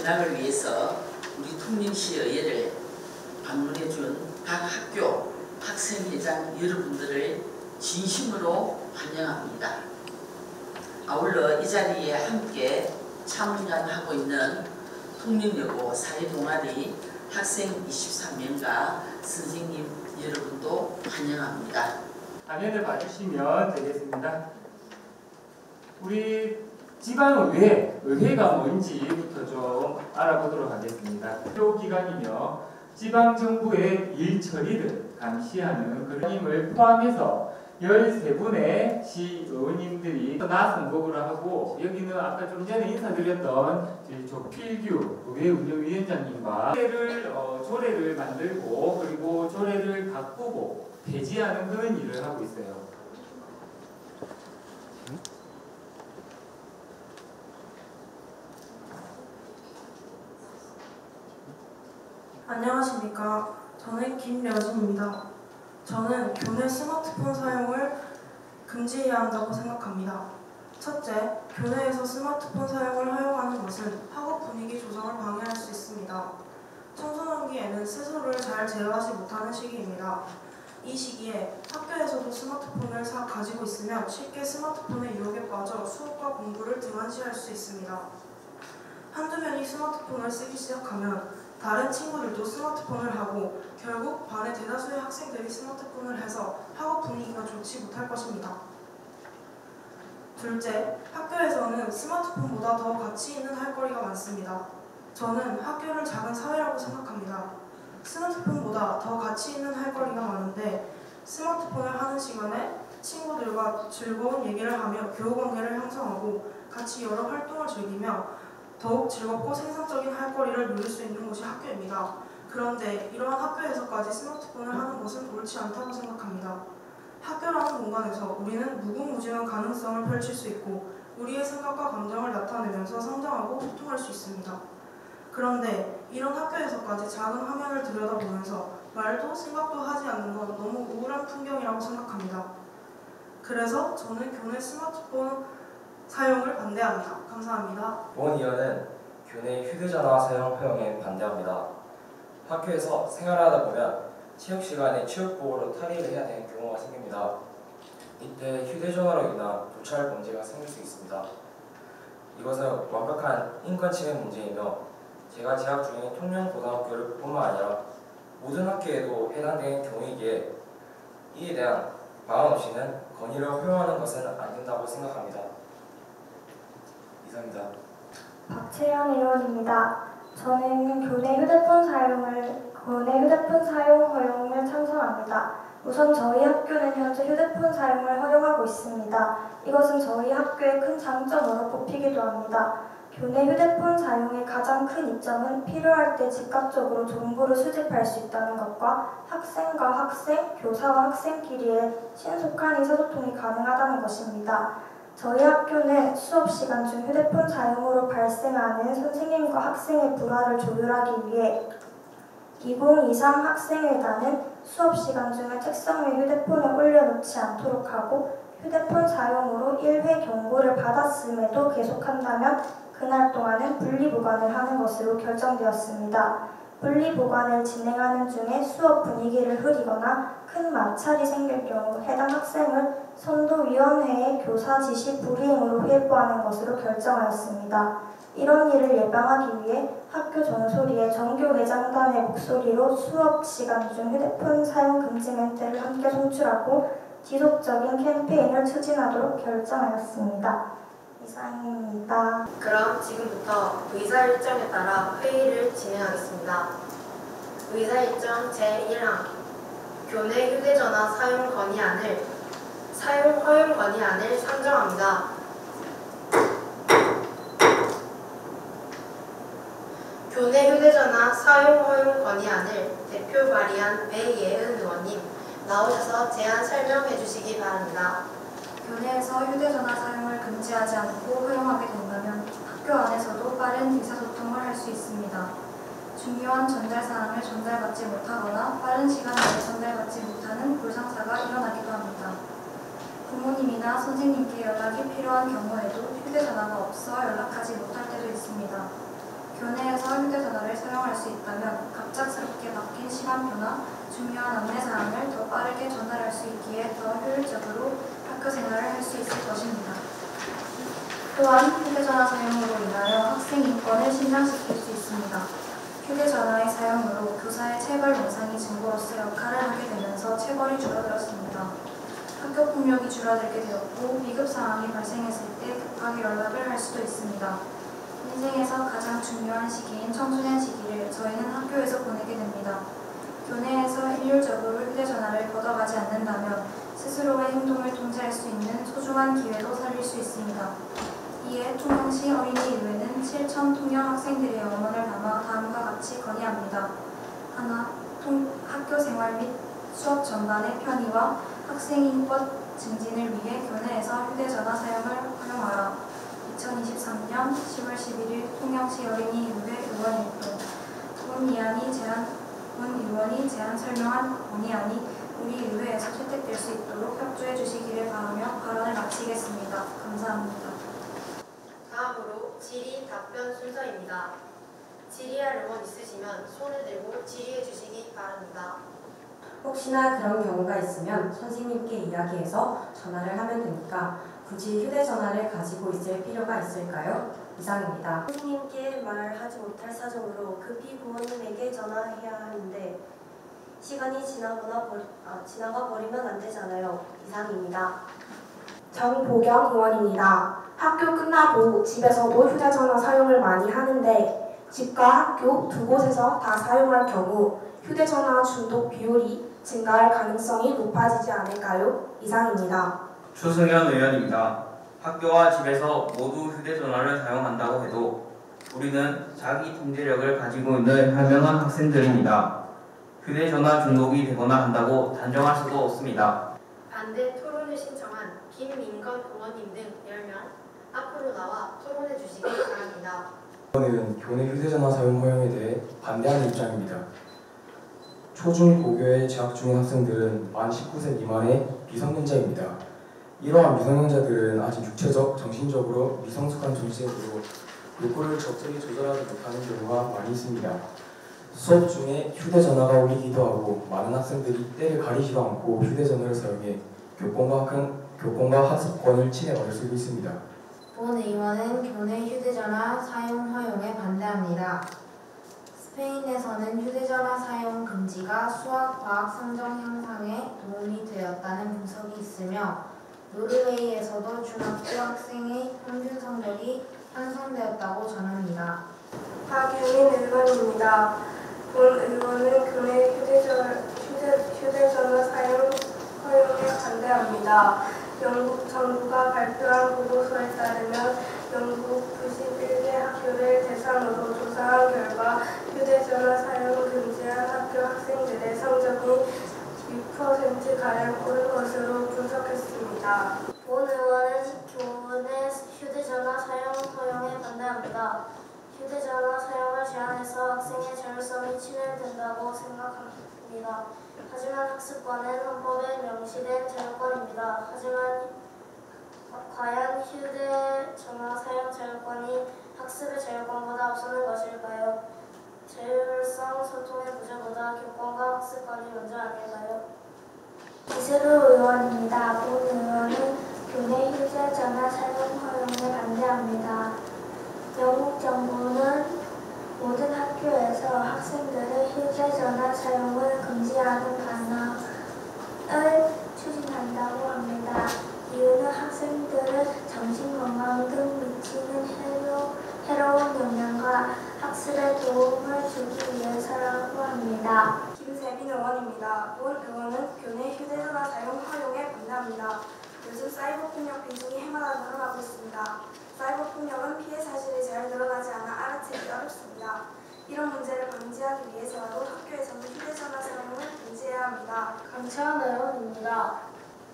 진학을 위해서 우리 통영시의회를 방문해준 각 학교 학생회장 여러분들을 진심으로 환영합니다. 아울러 이 자리에 함께 참여하고 있는 통영여고 사회동아리 학생 23명과 선생님 여러분도 환영합니다. 화면을 봐주시면 되겠습니다. 우리 지방의회가 뭔지부터 좀 알아보도록 하겠습니다. 기관이며 지방정부의 일 처리를 감시하는 그런 힘을 포함해서 13분의 시의원님들이 나 선거구를 하고, 여기는 아까 좀 전에 인사드렸던 조필규 의회운영위원장님과 조례를 만들고 그리고 조례를 바꾸고 폐지하는 그런 일을 하고 있어요. 안녕하십니까. 저는 김여진입니다. 저는 교내 스마트폰 사용을 금지해야 한다고 생각합니다. 첫째, 교내에서 스마트폰 사용을 허용하는 것은 학업 분위기 조성을 방해할 수 있습니다. 청소년기에는 스스로를 잘 제어하지 못하는 시기입니다. 이 시기에 학교에서도 스마트폰을 가지고 있으면 쉽게 스마트폰의 유혹에 빠져 수업과 공부를 등한시할 수 있습니다. 한두 명이 스마트폰을 쓰기 시작하면 다른 친구들도 스마트폰을 하고 결국 반의 대다수의 학생들이 스마트폰을 해서 학업 분위기가 좋지 못할 것입니다. 둘째, 학교에서는 스마트폰보다 더 가치 있는 할 거리가 많습니다. 저는 학교를 작은 사회라고 생각합니다. 스마트폰보다 더 가치 있는 할 거리가 많은데 스마트폰을 하는 시간에 친구들과 즐거운 얘기를 하며 교우관계를 형성하고 같이 여러 활동을 즐기며 더욱 즐겁고 생산적인 할 거리를 누릴 수 있는 곳이 학교입니다. 그런데 이러한 학교에서까지 스마트폰을 하는 것은 옳지 않다고 생각합니다. 학교라는 공간에서 우리는 무궁무진한 가능성을 펼칠 수 있고 우리의 생각과 감정을 나타내면서 성장하고 소통할 수 있습니다. 그런데 이런 학교에서까지 작은 화면을 들여다보면서 말도 생각도 하지 않는 건 너무 우울한 풍경이라고 생각합니다. 그래서 저는 교내 스마트폰 사용을 반대합니다. 감사합니다. 본의원은 교내 휴대전화 사용 허용에 반대합니다. 학교에서 생활하다 보면 체육시간에 체육복으로 탈의를 해야 되는 경우가 생깁니다. 이때 휴대전화로 인한 도찰 범죄가 생길 수 있습니다. 이것은 완벽한 인권침해 문제이며 제가 재학 중인 통영고등학교를 뿐만 아니라 모든 학교에도 해당되는 경우이기에 이에 대한 마음 없이는 건의를 허용하는 것은 안 된다고 생각합니다. 이상입니다. 박채연 의원입니다. 저는 교내 휴대폰 사용 허용을 찬성합니다. 우선 저희 학교는 현재 휴대폰 사용을 허용하고 있습니다. 이것은 저희 학교의 큰 장점으로 꼽히기도 합니다. 교내 휴대폰 사용의 가장 큰 이점은 필요할 때 즉각적으로 정보를 수집할 수 있다는 것과 학생과 학생, 교사와 학생끼리의 신속한 의사소통이 가능하다는 것입니다. 저희 학교는 수업 시간 중 휴대폰 사용으로 발생하는 선생님과 학생의 불화를 조율하기 위해 2023 학생회단은 수업 시간 중에 책상 위에 휴대폰을 올려놓지 않도록 하고 휴대폰 사용으로 1회 경고를 받았음에도 계속한다면 그날 동안은 분리보관을 하는 것으로 결정되었습니다. 분리보관을 진행하는 중에 수업 분위기를 흐리거나 큰 마찰이 생길 경우 해당 학생을 선도위원회에 교사 지시 불이행으로 회부하는 것으로 결정하였습니다. 이런 일을 예방하기 위해 학교 전소리에 전교회장단의 목소리로 수업 시간 중 휴대폰 사용 금지 멘트를 함께 송출하고 지속적인 캠페인을 추진하도록 결정하였습니다. 이상입니다. 그럼 지금부터 의사 일정에 따라 회의를 진행하겠습니다. 의사 일정 제1항 교내 휴대전화 사용 허용 건의안을 상정합니다. 교내 휴대전화 사용 허용 건의안을 대표 발의한 배예은 의원님 나오셔서 제안 설명해 주시기 바랍니다. 교내에서 휴대전화 사용을 금지하지 않고 허용하게 된다면 학교 안에서도 빠른 의사소통을 할 수 있습니다. 중요한 전달사항을 전달받지 못하거나 빠른 시간 내에 전달받지 못하는 불상사가 일어나기도 합니다. 부모님이나 선생님께 연락이 필요한 경우에도 휴대전화가 없어 연락하지 못할 때도 있습니다. 교내에서 사용할 수 있다면 갑작스럽게 바뀐 시간표나 중요한 안내사항을 더 빠르게 전달할 수 있기에 더 효율적으로 학교 생활을 할 수 있을 것입니다. 또한 휴대전화 사용으로 인하여 학생 인권을 신장시킬 수 있습니다. 휴대전화의 사용으로 교사의 체벌 영상이 증거로서 역할을 하게 되면서 체벌이 줄어들었습니다. 학교 폭력이 줄어들게 되었고 위급 상황이 발생했을 때 급하게 연락을 할 수도 있습니다. 인생에서 가장 중요한 시기인 청소년 시기를 저희는 학교에서 보내게 됩니다. 교내에서 일률적으로 휴대전화를 걷어가지 않는다면 스스로의 행동을 통제할 수 있는 소중한 기회도 살릴 수 있습니다. 이에 통영시 어린이의회는 7천 통영 학생들의 영혼을 담아 다음과 같이 건의합니다. 하나, 학교 생활 및 수업 전반의 편의와 학생 인권 증진을 위해 교내에서 휴대전화 사용을 허용하라. 2023년 10월 11일 통영시 어린이의회 의원일동. 본 의원이 제안 설명한 건의안이 우리 의회에서 채택될 수 있도록 협조해 주시기를 바라며 발언을 마치겠습니다. 감사합니다. 다음으로 질의 답변 순서입니다. 질의할 의원 있으시면 손을 들고 질의해 주시기 바랍니다. 혹시나 그런 경우가 있으면 선생님께 이야기해서 전화를 하면 되니까 굳이 휴대전화를 가지고 있을 필요가 있을까요? 이상입니다. 선생님께 말하지 못할 사정으로 급히 부모님에게 전화해야 하는데 시간이 지나가 버리면 안 되잖아요. 이상입니다. 정보경 의원입니다. 학교 끝나고 집에서도 휴대전화 사용을 많이 하는데 집과 학교 두 곳에서 다 사용할 경우 휴대전화 중독 비율이 증가할 가능성이 높아지지 않을까요? 이상입니다. 추승현 의원입니다. 학교와 집에서 모두 휴대전화를 사용한다고 해도 우리는 자기 통제력을 가지고 있는 현명한 학생들입니다. 휴대전화 중독이 되거나 한다고 단정할 수도 없습니다. 반대 토론을 신청한 김민건 의원님 등 10명 앞으로 나와 토론해 주시기 바랍니다. 이번에는 교내 휴대전화 사용 허용에 대해 반대하는 입장입니다. 초중 고교에 재학 중인 학생들은 만 19세 미만의 미성년자입니다. 이러한 미성년자들은 아직 육체적, 정신적으로 미성숙한 존재이므로 욕구를 적절히 조절하지 못하는 경우가 많이 있습니다. 수업 중에 휴대전화가 울리기도 하고 많은 학생들이 때를 가리지도 않고 휴대전화를 사용해 교권과 학습권을 침해받을 수도 있습니다. 본 의원은 교내 휴대전화 사용 허용에 반대합니다. 스페인에서는 휴대전화 사용 금지가 수학, 과학 성적 향상에 도움이 되었다는 분석이 있으며 노르웨이에서도 중학교 학생의 평균 성적이 향상되었다고 전합니다. 박유민 의원입니다. 본 의원은 교내 휴대전화 사용 허용에 반대합니다. 영국 정부가 발표한 보고서에 따르면 영국 91개 학교를 대상으로 조사한 결과 휴대전화 사용 금지한 학교 학생들의 성적이 6%가량 오른 것으로 분석했습니다. 본 의원은 교내 휴대전화 사용 허용에 반대합니다. 휴대전화 사용을 제한해서 학생의 자율성이 침해된다고 생각합니다. 하지만 학습권은 헌법에 명시된 자율권입니다. 하지만 과연 휴대전화 사용 자율권이 학습의 자율권보다 앞서는 것일까요? 자율성 소통의 부재보다 교권과 학습권이 먼저 아닐까요? 이세로 의원입니다. 본 의원은 교내 휴대전화 사용 허용에 반대합니다. 영국 정부는 모든 학교에서 학생들의 휴대전화 사용을 금지하는 방안을 추진한다고 합니다. 이유는 학생들의 정신건강 등 미치는 해로운 영향과 학습에 도움을 주기 위해서라고 합니다. 김세빈 의원입니다. 본 의원은 교내 휴대전화 사용 허용에 반대합니다. 요즘 사이버 폭력 비중이 해마다 늘어나고 있습니다. 사이버 폭력은 피해 사실이 잘 드러나지 않아 알아채기 어렵습니다. 이런 문제를 방지하기 위해서라도 학교에서는 휴대전화 사용을 금지해야 합니다. 강채원 의원입니다.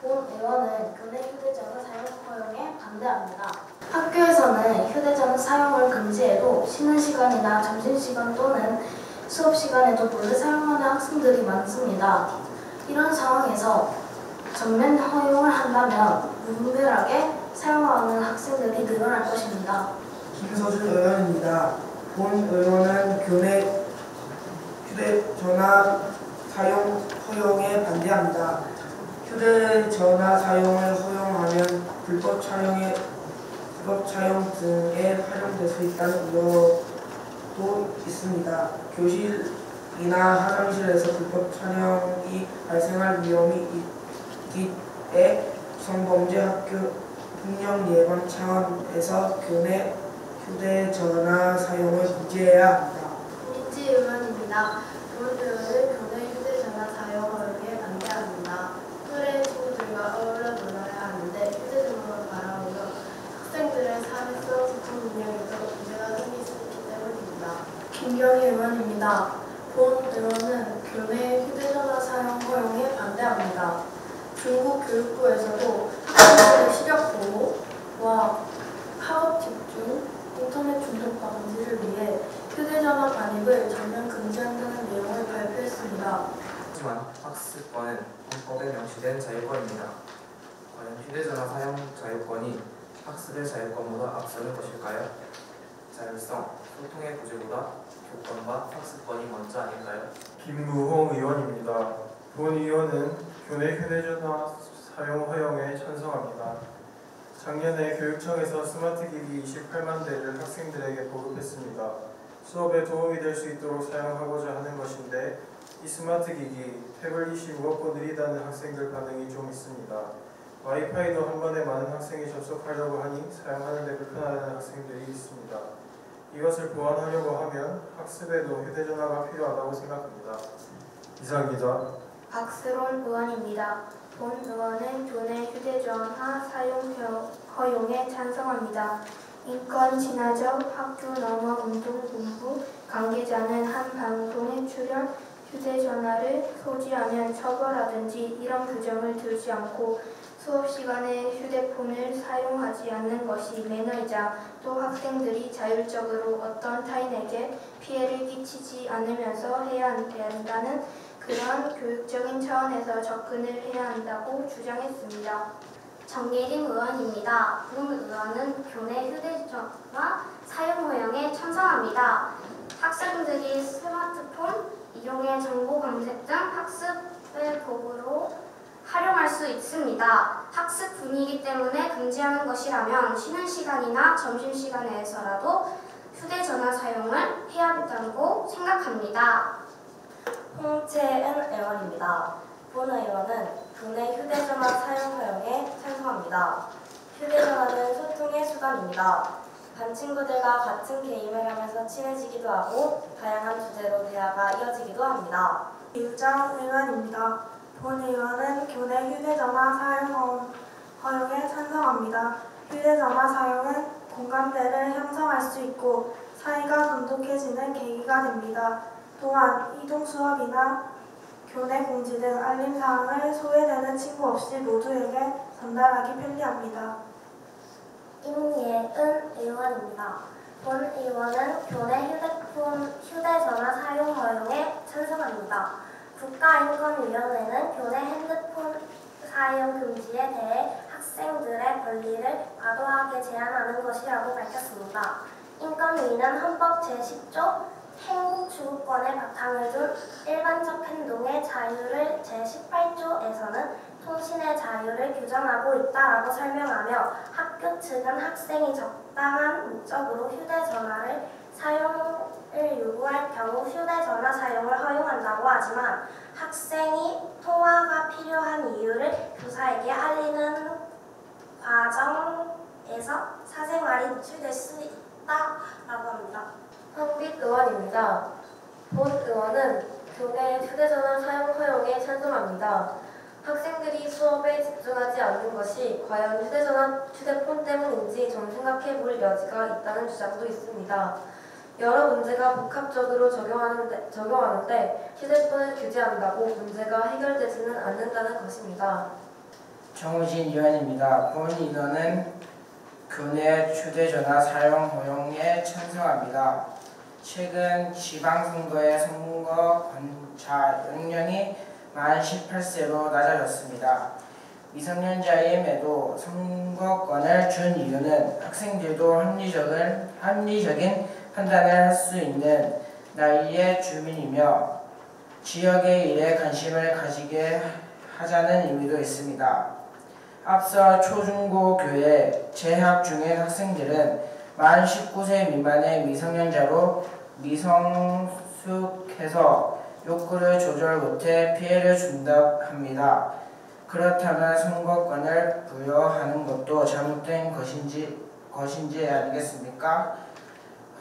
본 의원은 교내 휴대전화 사용 허용에 반대합니다. 학교에서는 휴대전화 사용을 금지해도 쉬는 시간이나 점심시간 또는 수업 시간에도 몰래 사용하는 학생들이 많습니다. 이런 상황에서 전면 허용을 한다면 무분별하게 사용하는 학생들이 늘어날 것입니다. 김서준 의원입니다. 본 의원은 교내 휴대전화 사용 허용에 반대합니다. 휴대전화 사용을 허용하면 불법 촬영 등에 활용될 수 있다는 우려도 있습니다. 교실이나 화장실에서 불법 촬영이 발생할 위험이 있기에 성범죄 학교 폭력 예방 차원에서 교내 휴대전화 사용을 금지해야 합니다. 민지 의원입니다. 본 의원은 교내 휴대전화 사용 허용에 반대합니다. 또래 친구들과 어울려 놀아야 하는데 휴대전화로 바라보며 학생들의 사회성 소통 능력에도 문제가 생길 수 있기 때문입니다. 김경희 의원입니다. 본 의원은 교내 휴대전화 사용 허용에 반대합니다. 중국 교육부에서도 학생들의 시력 보호와 학업 집중, 인터넷 중독 방지를 위해 휴대전화 반입을 전면 금지한다는 내용을 발표했습니다. 하지만 학습권은 헌법에 명시된 자유권입니다. 과연 휴대전화 사용 자유권이 학습의 자유권보다 앞서는 것일까요? 자율성, 소통의 부재보다 교권과 학습권이 먼저 아닐까요? 김무홍 의원입니다. 본 의원은 교내 휴대전화 사용 허용에 찬성합니다. 작년에 교육청에서 스마트기기 28만 대를 학생들에게 보급했습니다. 수업에 도움이 될 수 있도록 사용하고자 하는 것인데 이 스마트기기, 태블릿이 무겁고 느리다는 학생들 반응이 좀 있습니다. 와이파이도 한 번에 많은 학생이 접속하려고 하니 사용하는 데 불편하다는 학생들이 있습니다. 이것을 보완하려고 하면 학습에도 휴대전화가 필요하다고 생각합니다. 이상입니다. 박스론 의원입니다. 본 의원은 교내 휴대전화 사용 허용에 찬성합니다. 인권 친화적 학교 넘어 운동 본부 관계자는 한 방송에 출연 휴대전화를 소지하면 처벌하든지 이런 규정을 두지 않고 수업 시간에 휴대폰을 사용하지 않는 것이 매너이자 또 학생들이 자율적으로 어떤 타인에게 피해를 끼치지 않으면서 해야 한다는 그런 교육적인 차원에서 접근을 해야 한다고 주장했습니다. 정예림 의원입니다. 본 의원은 교내 휴대전화 사용 허용에 찬성합니다. 학생들이 스마트폰 이용해 정보 검색 등 학습의 도구로 활용할 수 있습니다. 학습 분위기 때문에 금지하는 것이라면 쉬는 시간이나 점심시간에서라도 휴대전화 사용을 해야 한다고 생각합니다. 홍채은 의원입니다. 본 의원은 교내 휴대전화 사용 허용에 찬성합니다. 휴대전화는 소통의 수단입니다. 반 친구들과 같은 게임을 하면서 친해지기도 하고 다양한 주제로 대화가 이어지기도 합니다. 유정 의원입니다. 본 의원은 교내 휴대전화 사용 허용에 찬성합니다. 휴대전화 사용은 공감대를 형성할 수 있고 사이가 돈독해지는 계기가 됩니다. 또한 이동 수업이나 교내 공지 등 알림사항을 소외되는 친구 없이 모두에게 전달하기 편리합니다. 임예은 의원입니다. 본 의원은 교내 휴대전화 사용 허용에 찬성합니다. 국가인권위원회는 교내 핸드폰 사용 금지에 대해 학생들의 권리를 과도하게 제한하는 것이라고 밝혔습니다. 인권위는 헌법 제10조 행복추구권에 바탕을 둔 일반적 행동의 자유를 제18조에서는 통신의 자유를 규정하고 있다라고 설명하며 학교 측은 학생이 적당한 목적으로 휴대전화를 사용을 요구할 경우 휴대전화 사용을 허용한다고 하지만 학생이 통화가 필요한 이유를 교사에게 알리는 과정에서 사생활이 노출될 수 있다라고 합니다. 황빛 의원입니다. 본 의원은 교내 휴대전화 사용 허용에 찬성합니다. 학생들이 수업에 집중하지 않는 것이 과연 휴대폰 때문인지 좀 생각해 볼 여지가 있다는 주장도 있습니다. 여러 문제가 복합적으로 적용하는데 휴대폰을 규제한다고 문제가 해결되지는 않는다는 것입니다. 정우진 의원입니다. 본 의원은 교내 휴대전화 사용 허용에 찬성합니다. 최근 지방선거의 선거 권차 연령이 만 18세로 낮아졌습니다. 미성년자임에도 선거권을 준 이유는 학생들도 합리적인 판단을 할 수 있는 나이의 주민이며 지역의 일에 관심을 가지게 하자는 의미도 있습니다. 앞서 초중고 교회 재학 중인 학생들은 만 19세 미만의 미성년자로 미성숙해서 욕구를 조절 못해 피해를 준다고 합니다. 그렇다면 선거권을 부여하는 것도 잘못된 것인지 아니겠습니까?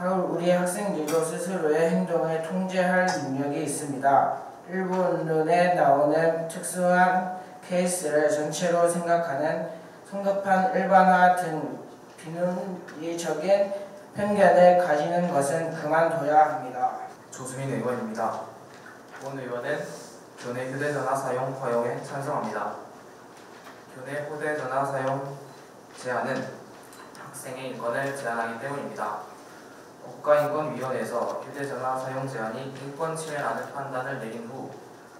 우리 학생들도 스스로의 행동을 통제할 능력이 있습니다. 일부 언론에 나오는 특수한 케이스를 전체로 생각하는 성급한 일반화 등 비논리적인 편견을 가지는 것은 그만둬야 합니다. 조수민 의원입니다. 본 의원은 교내 휴대전화 사용 허용에 찬성합니다. 교내 휴대전화 사용 제한은 학생의 인권을 제한하기 때문입니다. 국가인권위원회에서 휴대전화 사용 제한이 인권 침해라는 판단을 내린 후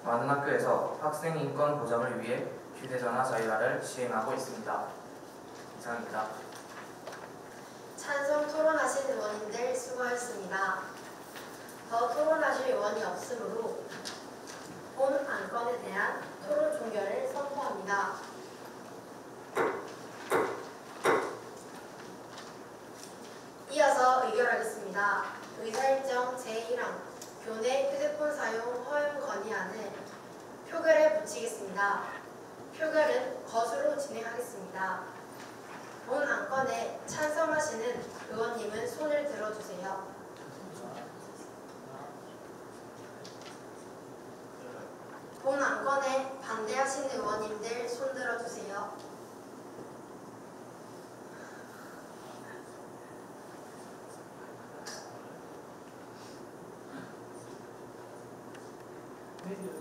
많은 학교에서 학생 인권 보장을 위해 휴대전화 자율화를 시행하고 있습니다. 이상입니다. 찬성 토론하신 의원님들 수고하셨습니다. 더 토론하실 의원이 없으므로 본 안건에 대한 토론 종결을 선포합니다. 이어서 의결하겠습니다. 의사일정 제1항 교내 휴대폰 사용 허용 건의안을 표결에 붙이겠습니다. 표결은 거수로 진행하겠습니다. 본 안건에 찬성하시는 의원님은 손을 들어주세요. 본 안건에 반대하시는 의원님들 손 들어주세요.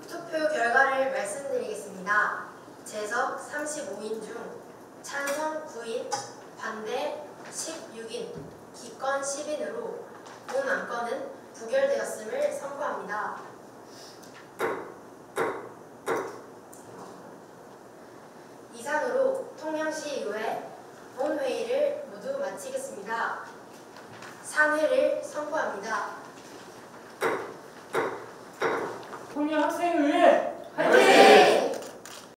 투표 결과를 말씀드리겠습니다. 재석 35인 중 찬성 9인, 반대 16인, 기권 10인으로 본 안건은 부결되었음을 선고합니다. 이상으로 통영시의회 본회의를 모두 마치겠습니다. 산회를 선고합니다. 통영학생의회 화이팅!